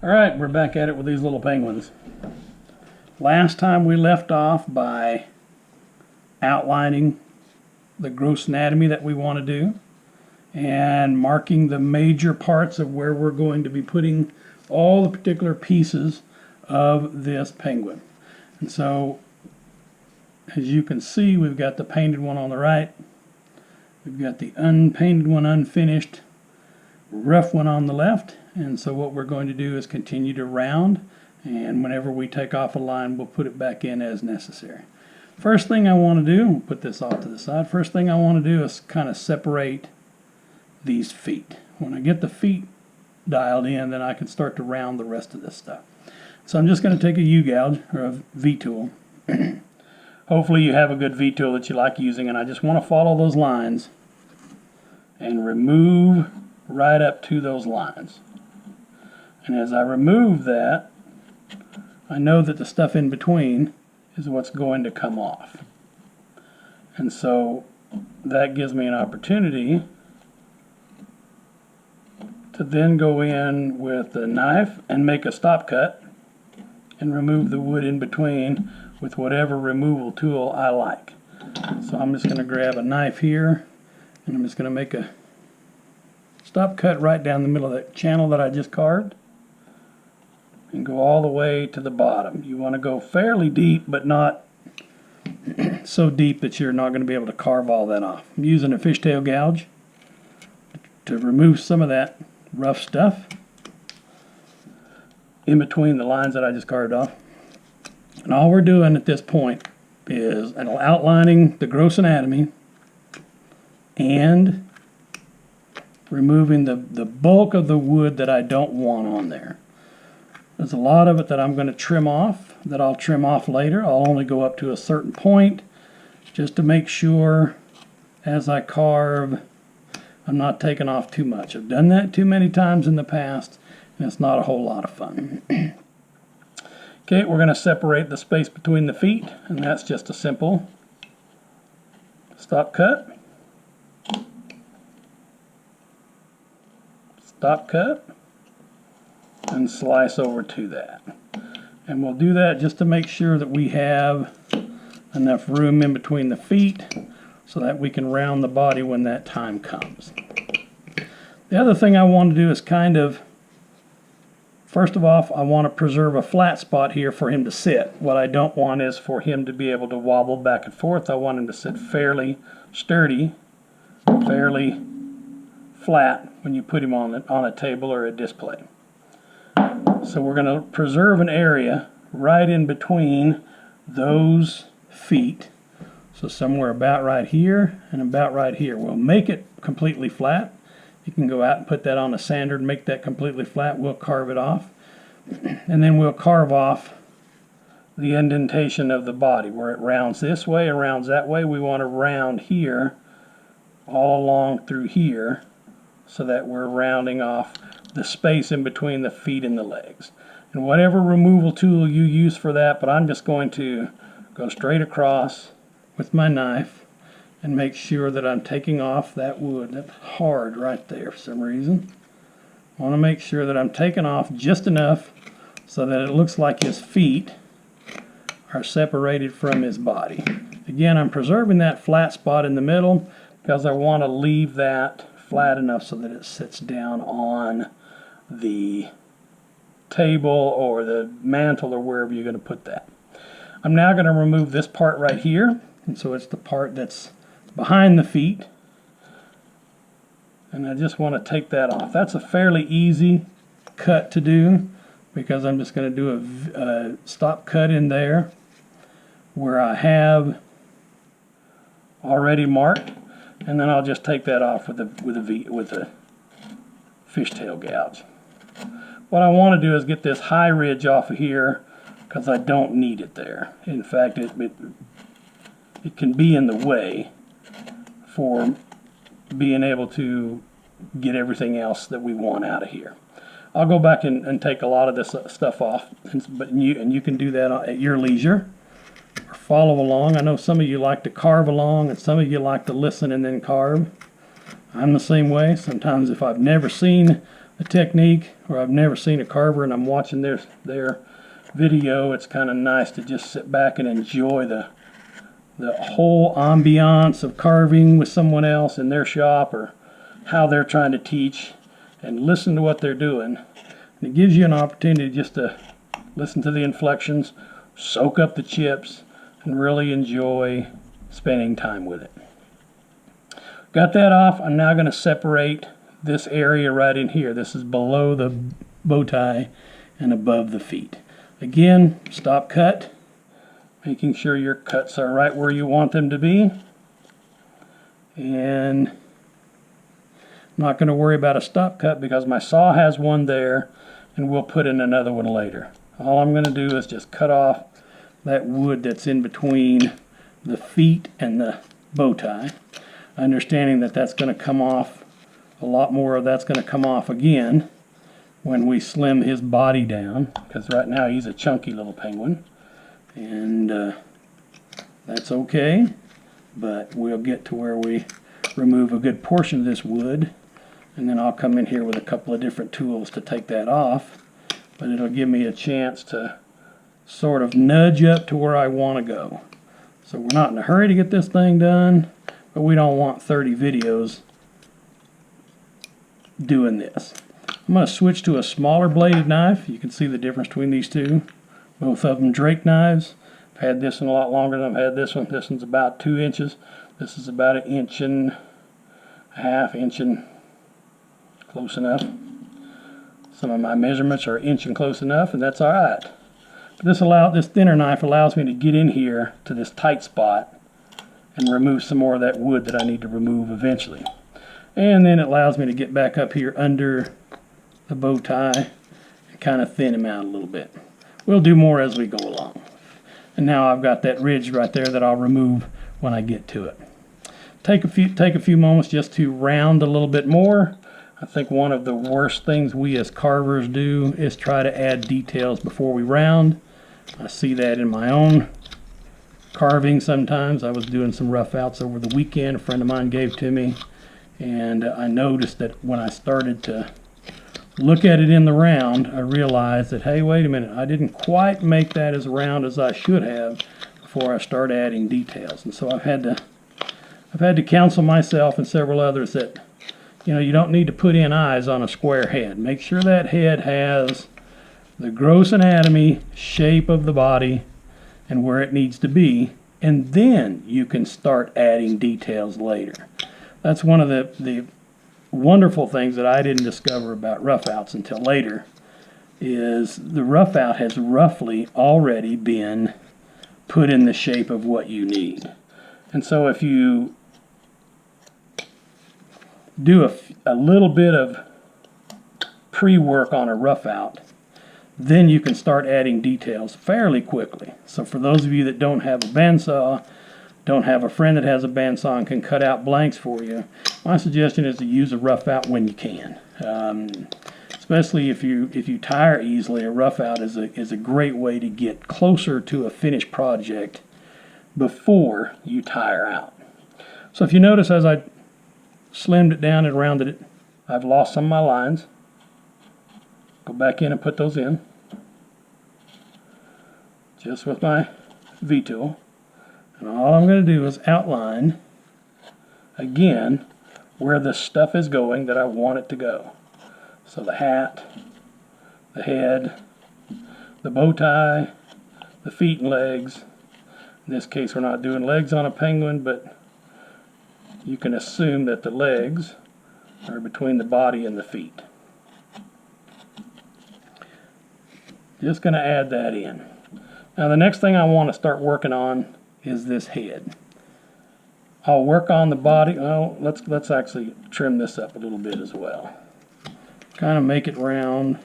Alright, we're back at it with these little penguins. Last time we left off by outlining the gross anatomy that we want to do and marking the major parts of where we're going to be putting all the particular pieces of this penguin. And so, as you can see, we've got the painted one on the right, we've got the unpainted one unfinished, rough one on the left. And so what we're going to do is continue to round, and whenever we take off a line, we'll put it back in as necessary. First thing I want to do, we'll put this off to the side, first thing I want to do is kind of separate these feet. When I get the feet dialed in, then I can start to round the rest of this stuff. So I'm just going to take a U-gouge, or a V-tool. Hopefully you have a good V-tool that you like using, and I just want to follow those lines and remove right up to those lines. And as I remove that, I know that the stuff in between is what's going to come off. And so that gives me an opportunity to then go in with the knife and make a stop cut and remove the wood in between with whatever removal tool I like. So I'm just going to grab a knife here, and I'm just going to make a stop cut right down the middle of that channel that I just carved and go all the way to the bottom. You want to go fairly deep, but not so deep that you're not going to be able to carve all that off. I'm using a fishtail gouge to remove some of that rough stuff in between the lines that I just carved off. And all we're doing at this point is outlining the gross anatomy and removing the bulk of the wood that I don't want on there. There's a lot of it that I'm going to trim off, that I'll trim off later. I'll only go up to a certain point just to make sure as I carve I'm not taking off too much. I've done that too many times in the past, and it's not a whole lot of fun. Okay, we're going to separate the space between the feet, and that's just a simple stop cut, stop cut, and slice over to that. And we'll do that just to make sure that we have enough room in between the feet so that we can round the body when that time comes. The other thing I want to do is first of all, I want to preserve a flat spot here for him to sit. What I don't want is for him to be able to wobble back and forth. I want him to sit fairly sturdy, fairly flat when you put him on a table or a display. So we're going to preserve an area right in between those feet. So somewhere about right here and about right here. We'll make it completely flat. You can go out and put that on a sander and make that completely flat. We'll carve it off. And then we'll carve off the indentation of the body where it rounds this way and rounds that way. We want to round here all along through here so that we're rounding off the space in between the feet and the legs. And whatever removal tool you use for that, but I'm just going to go straight across with my knife and make sure that I'm taking off that wood. That's hard right there for some reason. I want to make sure that I'm taking off just enough so that it looks like his feet are separated from his body. Again, I'm preserving that flat spot in the middle because I want to leave that flat enough so that it sits down on the table or the mantle or wherever you're going to put that. I'm now going to remove this part right here, and so it's the part that's behind the feet, and I just want to take that off. That's a fairly easy cut to do because I'm just going to do a stop cut in there where I have already marked, and then I'll just take that off with a fishtail gouge. What I want to do is get this high ridge off of here because I don't need it there. In fact, it can be in the way for being able to get everything else that we want out of here. I'll go back and take a lot of this stuff off, but you can do that at your leisure or follow along. I know some of you like to carve along and some of you like to listen and then carve. I'm the same way. Sometimes if I've never seen a technique, or I've never seen a carver and I'm watching their video, it's kind of nice to just sit back and enjoy the whole ambiance of carving with someone else in their shop, or how they're trying to teach, and listen to what they're doing. And it gives you an opportunity just to listen to the inflections, soak up the chips, and really enjoy spending time with it. Got that off. I'm now going to separate this area right in here. This is below the bow tie and above the feet. Again, stop cut, making sure your cuts are right where you want them to be. And I'm not going to worry about a stop cut because my saw has one there, and we'll put in another one later. All I'm going to do is just cut off that wood that's in between the feet and the bow tie, understanding that that's going to come off, a lot more of that's going to come off again when we slim his body down, because right now he's a chunky little penguin, and that's okay, but we'll get to where we remove a good portion of this wood, and then I'll come in here with a couple of different tools to take that off, but it'll give me a chance to sort of nudge up to where I want to go. So we're not in a hurry to get this thing done, but we don't want 30 videos doing this. I'm going to switch to a smaller bladed knife. You can see the difference between these two. Both of them Drake knives. I've had this one a lot longer than I've had this one. This one's about 2 inches. This is about 1.5 inches, inch and close enough. Some of my measurements are 1 inch and close enough, and that's alright. This thinner knife allows me to get in here to this tight spot and remove some more of that wood that I need to remove eventually. And then it allows me to get back up here under the bow tie and kind of thin him out a little bit. We'll do more as we go along. And now I've got that ridge right there that I'll remove when I get to it. Take a few moments just to round a little bit more. I think one of the worst things we as carvers do is try to add details before we round. I see that in my own carving sometimes. I was doing some rough outs over the weekend a friend of mine gave to me, and I noticed that when I started to look at it in the round, I realized that, hey, wait a minute, I didn't quite make that as round as I should have before I start adding details. And so I've had to counsel myself and several others that, you know, you don't need to put in eyes on a square head. Make sure that head has the gross anatomy, shape of the body, and where it needs to be, and then you can start adding details later. That's one of the wonderful things that I didn't discover about rough outs until later, is the rough out has roughly already been put in the shape of what you need. And so if you do a little bit of pre-work on a rough out, then you can start adding details fairly quickly. So for those of you that don't have a bandsaw, don't have a friend that has a bandsaw and can cut out blanks for you, my suggestion is to use a rough out when you can. Especially if you tire easily, a rough out is a great way to get closer to a finished project before you tire out. So if you notice, as I slimmed it down and rounded it, I've lost some of my lines. Go back in and put those in, just with my V-tool. And all I'm going to do is outline, again, where the stuff is going that I want it to go. So the hat, the head, the bow tie, the feet and legs. In this case, we're not doing legs on a penguin, but you can assume that the legs are between the body and the feet. Just going to add that in. Now the next thing I want to start working on is this head. I'll work on the body. Well, let's actually trim this up a little bit as well. Kind of make it round.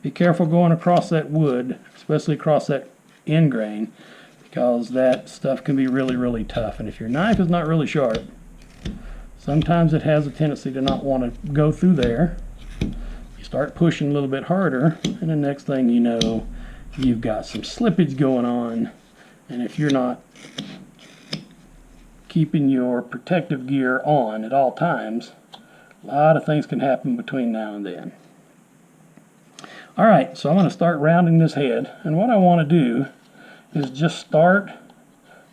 Be careful going across that wood, especially across that end grain, because that stuff can be really, really tough. And if your knife is not really sharp, sometimes it has a tendency to not want to go through there. Start pushing a little bit harder, and the next thing you know, you've got some slippage going on. And if you're not keeping your protective gear on at all times, A lot of things can happen between now and then. Alright, so I'm going to start rounding this head, and what I want to do is just start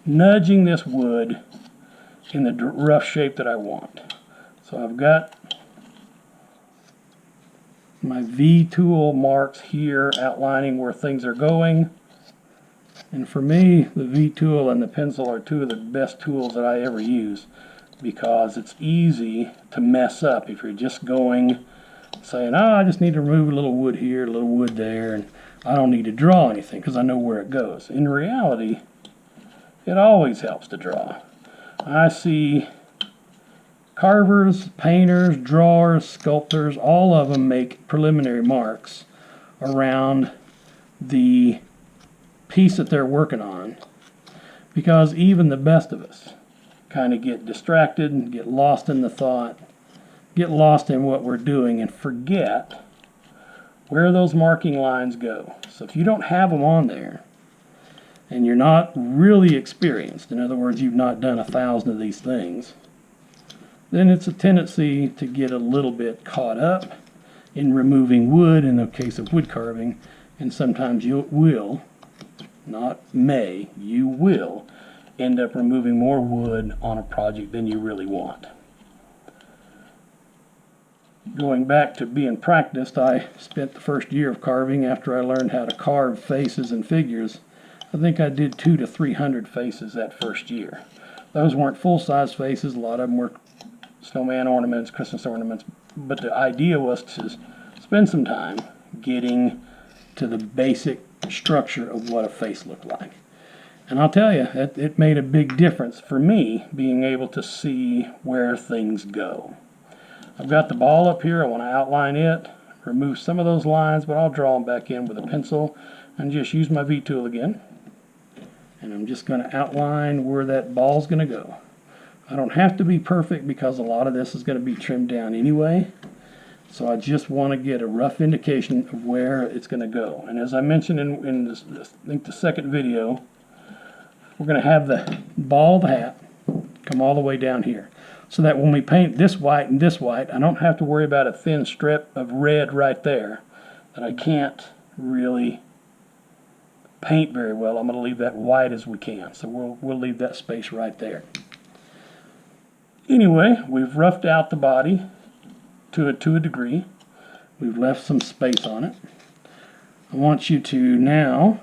nudging this wood in the rough shape that I want. So I've got my V tool marks here outlining where things are going. And for me, the V tool and the pencil are two of the best tools that I ever use, because it's easy to mess up if you're just going saying, oh, I just need to remove a little wood here, a little wood there, and I don't need to draw anything because I know where it goes. In reality, it always helps to draw. I see carvers, painters, drawers, sculptors, all of them make preliminary marks around the piece that they're working on, because even the best of us kind of get distracted and get lost in the thought, get lost in what we're doing, and forget where those marking lines go. So if you don't have them on there, and you're not really experienced, in other words, you've not done 1,000 of these things, then it's a tendency to get a little bit caught up in removing wood in the case of wood carving, and sometimes you will, not may, you will end up removing more wood on a project than you really want. Going back to being practiced, I spent the first year of carving after I learned how to carve faces and figures. I think I did 200 to 300 faces that first year. Those weren't full-size faces. A lot of them were snowman ornaments, Christmas ornaments, but the idea was to spend some time getting to the basic structure of what a face looked like. And I'll tell you, it made a big difference for me being able to see where things go. I've got the ball up here. I want to outline it, remove some of those lines, but I'll draw them back in with a pencil and just use my V tool again. And I'm just going to outline where that ball's going to go. I don't have to be perfect because a lot of this is going to be trimmed down anyway. So I just want to get a rough indication of where it's going to go. And as I mentioned in this, I think the second video, we're going to have the ball of the hat come all the way down here, so that when we paint this white and this white, I don't have to worry about a thin strip of red right there that I can't really paint very well. I'm going to leave that white as we can, so we'll leave that space right there. Anyway, we've roughed out the body to a degree. We've left some space on it. I want you to now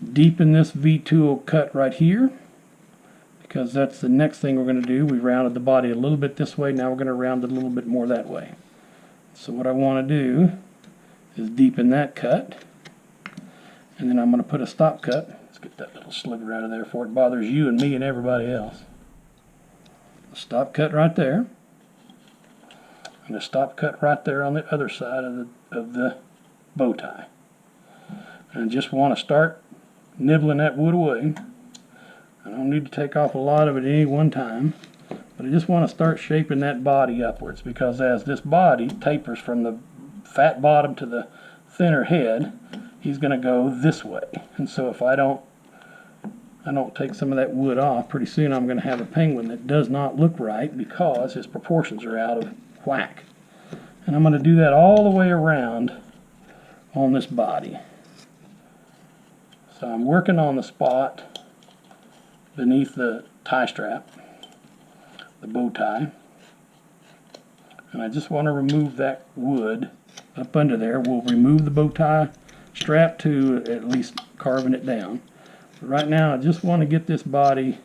deepen this V tool cut right here, because that's the next thing we're going to do. We rounded the body a little bit this way. Now we're going to round it a little bit more that way. So what I want to do is deepen that cut, and then I'm going to put a stop cut. Let's get that little sliver out of there before it bothers you and me and everybody else. A stop cut right there, and a stop cut right there on the other side of the bow tie. And I just want to start nibbling that wood away. I don't need to take off a lot of it at any one time, but I just want to start shaping that body upwards, because as this body tapers from the fat bottom to the thinner head, he's going to go this way. And so if I don't take some of that wood off, pretty soon I'm going to have a penguin that does not look right because his proportions are out of whack. And I'm going to do that all the way around on this body. So I'm working on the spot beneath the tie strap, the bow tie, and I just want to remove that wood up under there. We'll remove the bow tie strap to at least carving it down. But right now I just want to get this body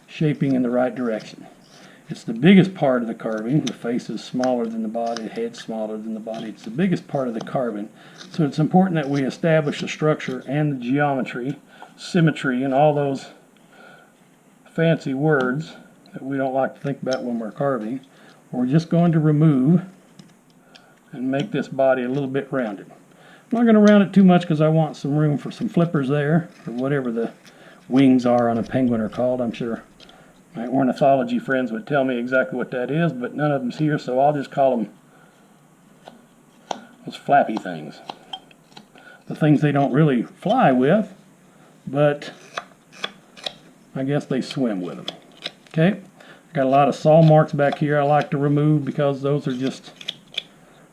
shaping in the right direction. It's the biggest part of the carving. The face is smaller than the body, the head's smaller than the body. It's the biggest part of the carving. So it's important that we establish the structure and the geometry, symmetry, and all those fancy words that we don't like to think about when we're carving. We're just going to remove and make this body a little bit rounded. I'm not going to round it too much because I want some room for some flippers there, or whatever the wings are on a penguin are called. I'm sure my ornithology friends would tell me exactly what that is, but none of them's here, so I'll just call them those flappy things. The things they don't really fly with, but I guess they swim with them. Okay, I Got a lot of saw marks back here I like to remove because those are just,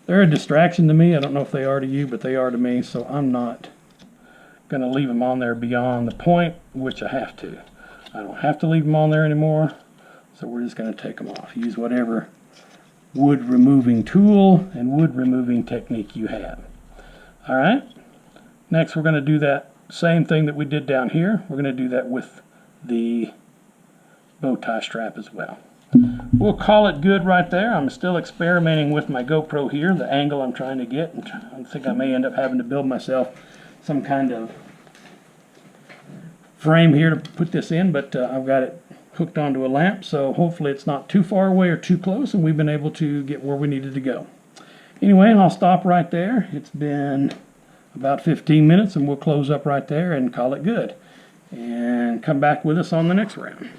they're a distraction to me. I don't know if they are to you, but they are to me, so I'm not going to leave them on there beyond the point which I have to. I don't have to leave them on there anymore, so we're just going to take them off. Use whatever wood removing tool and wood removing technique you have. All right, next we're going to do that same thing that we did down here. We're going to do that with the bow tie strap as well. We'll call it good right there. I'm still experimenting with my GoPro here, the angle I'm trying to get. I think I may end up having to build myself some kind of frame here to put this in, but I've got it hooked onto a lamp, so hopefully it's not too far away or too close, and we've been able to get where we needed to go. Anyway, I'll stop right there. It's been about 15 minutes, and we'll close up right there and call it good. And come back with us on the next round.